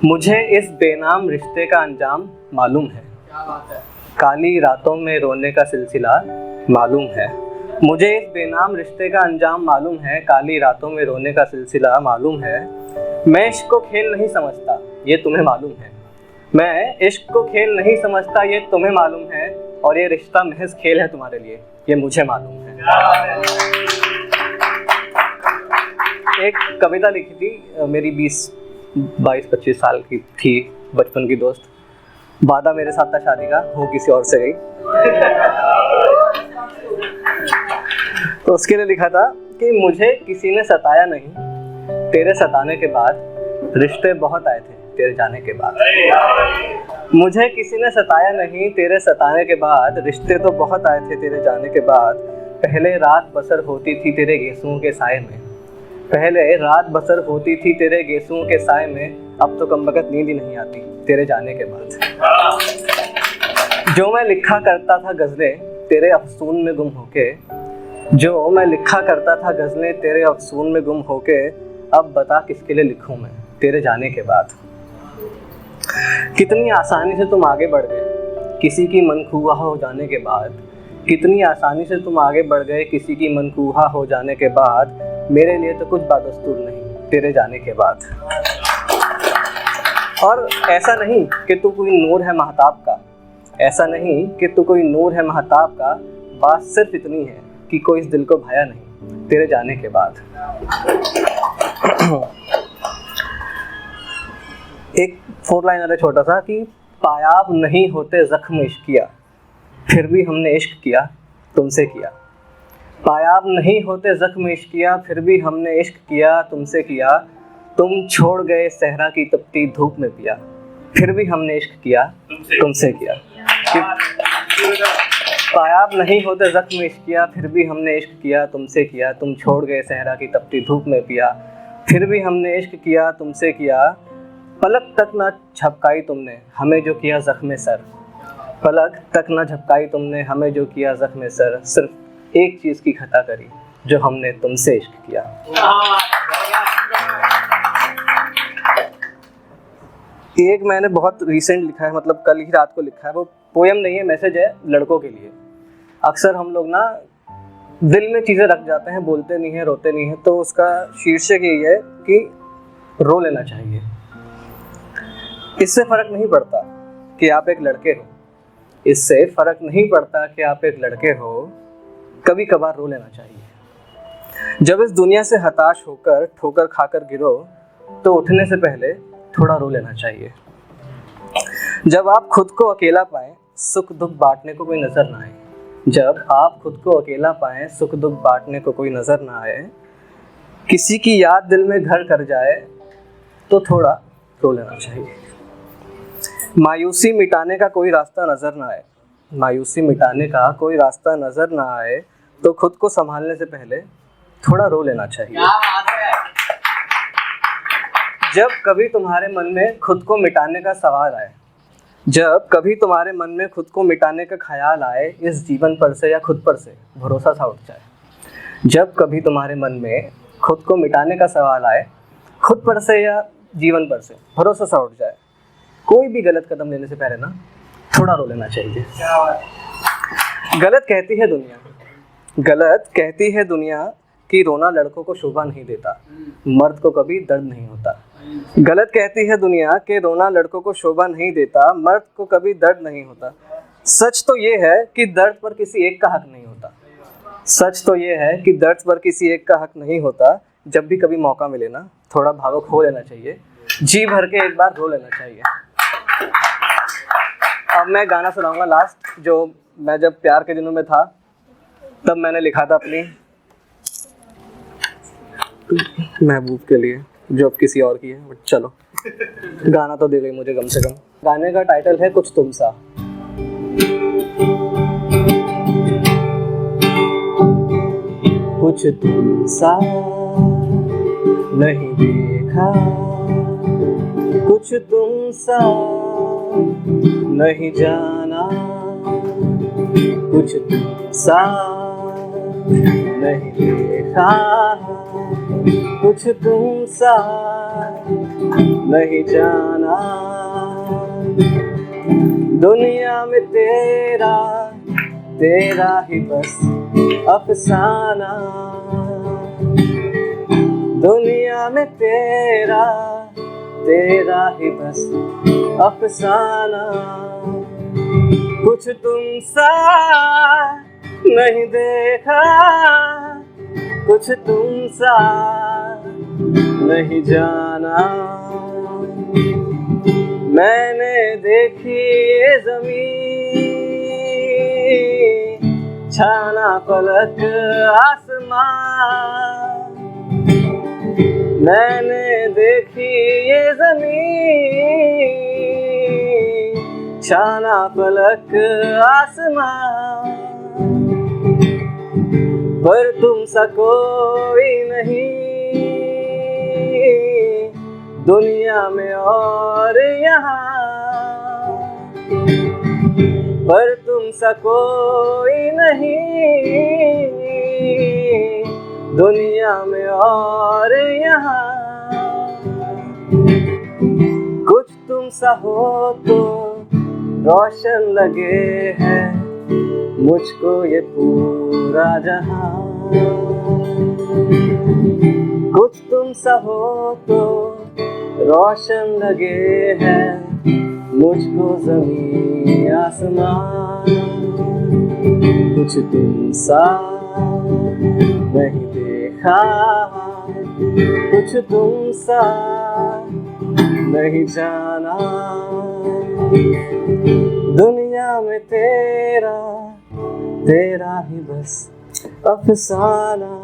मुझे इस बेनाम रिश्ते का अंजाम मालूम है। क्या बात है। काली रातों में रोने का सिलसिला मालूम है। मुझे इस बेनाम रिश्ते का अंजाम मालूम है। काली रातों में रोने का सिलसिला मालूम है। मैं इश्क को खेल नहीं समझता, ये तुम्हें मालूम है। मैं इश्क को खेल नहीं समझता, ये तुम्हें मालूम है। और ये रिश्ता महज खेल है तुम्हारे लिए, ये मुझे मालूम है। एक कविता लिखी थी, मेरी 22-25 साल की थी, बचपन की दोस्त। वादा मेरे साथ था शादी का, हो किसी और से गई। तो उसके लिए लिखा था कि मुझे किसी ने सताया नहीं, तेरे सताने के बाद रिश्ते बहुत आए थे तेरे जाने के बाद। मुझे किसी ने सताया नहीं, तेरे सताने के बाद रिश्ते तो बहुत आए थे तेरे जाने के बाद। पहले रात बसर होती थी तेरे गेसुओं के साए में, पहले रात बसर होती थी तेरे गेसुओं के साए में। अब तो कमबख्त नींद ही नहीं आती तेरे जाने के बाद। जो मैं लिखा करता था गज़लें तेरे अफ़सून में गुम होके, जो मैं लिखा करता था गज़लें तेरे अफ़सून में गुम होके, अब बता किसके लिए लिखूं मैं तेरे जाने के बाद। कितनी आसानी से तुम आगे बढ़ गए किसी की मनखुआ हो जाने के बाद। कितनी आसानी से तुम आगे बढ़ गए किसी की मनखुआ हो जाने के बाद। मेरे लिए तो कुछ बादस्तूर नहीं तेरे जाने के बाद। और ऐसा नहीं कि तू कोई नूर है महताब का, ऐसा नहीं कि तू कोई नूर है महताब का। बात सिर्फ इतनी है कि कोई इस दिल को भाया नहीं तेरे जाने के बाद। एक 4 लाइनर है छोटा सा कि पायाब नहीं होते जख्म इश्किया, फिर भी हमने इश्क किया तुमसे किया। पायाब नहीं होते जख्म इश्किया, फिर भी हमने इश्क किया तुमसे किया। तुम छोड़ गए सहरा की तपती धूप में पिया, फिर भी हमने इश्क किया तुमसे किया। पायाब नहीं होते जख्म इश्किया, फिर भी हमने इश्क किया तुमसे किया। तुम छोड़ गए सहरा की तपती धूप में पिया, फिर भी हमने इश्क किया तुमसे किया। पलक तक ना झपकाई तुमने हमें जो किया ज़ख्म सर, पलक तक ना झपकाई तुमने हमें जो किया ज़ख्म सर। सिर्फ एक चीज़ की खता करी जो हमने तुमसे इश्क किया। एक मैंने बहुत रिसेंट लिखा है, मतलब कल ही रात को लिखा है। वो पोएम नहीं है, मैसेज है लड़कों के लिए। अक्सर हम लोग ना दिल में चीज़ें रख जाते हैं, बोलते नहीं हैं, रोते नहीं हैं। तो उसका शीर्षक यही है कि रो लेना चाहिए। इससे फ़र्क नहीं पड़ता कि आप एक लड़के हो, इससे फ़र्क नहीं पड़ता कि आप एक लड़के हो, कभी कभार रो लेना चाहिए। जब इस दुनिया से हताश होकर ठोकर खाकर गिरो, तो उठने से पहले थोड़ा रो लेना चाहिए। जब आप खुद को अकेला पाएं, सुख दुख बांटने को कोई नज़र ना आए। जब आप खुद को अकेला पाएं, सुख दुख बांटने को कोई नज़र ना आए, किसी की याद दिल में घर कर जाए, तो थोड़ा रो लेना चाहिए। मायूसी मिटाने का कोई रास्ता नज़र ना आए, मायूसी मिटाने का कोई रास्ता नज़र ना आए, तो खुद को संभालने से पहले थोड़ा रो लेना चाहिए। जब कभी तुम्हारे मन में खुद को मिटाने का सवाल आए, जब कभी तुम्हारे मन में खुद को मिटाने का ख्याल आए, इस जीवन पर से या खुद पर से भरोसा सा उठ जाए। जब कभी तुम्हारे मन में खुद को मिटाने का सवाल आए, खुद पर से या जीवन पर से भरोसा सा उठ जाए, कोई भी गलत कदम लेने से पहले ना थोड़ा रो लेना चाहिए। गलत कहती है दुनिया, गलत कहती है दुनिया कि रोना लड़कों को शोभा नहीं देता, मर्द को कभी दर्द नहीं होता। गलत कहती है दुनिया कि रोना लड़कों को शोभा नहीं देता, मर्द को कभी दर्द नहीं होता। सच तो ये है कि दर्द पर किसी एक का हक नहीं होता। सच तो ये है कि दर्द पर किसी एक का हक नहीं होता। जब भी कभी मौका मिले ना, थोड़ा भावुक हो लेना चाहिए, जी भर के एक बार रो लेना चाहिए। अब मैं गाना सुनाऊंगा लास्ट, जो मैं जब प्यार के दिनों में था तब मैंने लिखा था अपनी महबूब के लिए, जो अब किसी और की है, बट चलो गाना तो दे गई मुझे कम से कम। गाने का टाइटल है कुछ तुम सा। कुछ तुम सा नहीं देखा, कुछ तुम सा नहीं जाना, कुछ तुम सा नहीं देखा, कुछ तुम सा नहीं जाना, दुनिया में तेरा तेरा ही बस अफसाना, दुनिया में तेरा तेरा ही बस अफसाना। कुछ तुम सा नहीं देखा, कुछ तुम सा नहीं जाना, मैंने देखी ये ज़मीन, छाना पलक आसमां, मैंने देखी ये ज़मीन, छाना पलक आसमां, पर तुम सा कोई नहीं दुनिया में और यहाँ, पर तुम सा कोई नहीं दुनिया में और यहाँ। कुछ तुम सा हो तो रोशन लगे है मुझको ये पूरा जहां, कुछ तुम सा हो तो रोशन लगे है मुझको ज़मीन आसमान, कुछ तुम सा नहीं देखा, कुछ तुम सा नहीं जाना, दुनिया में तेरा तेरा ही बस अफसाना।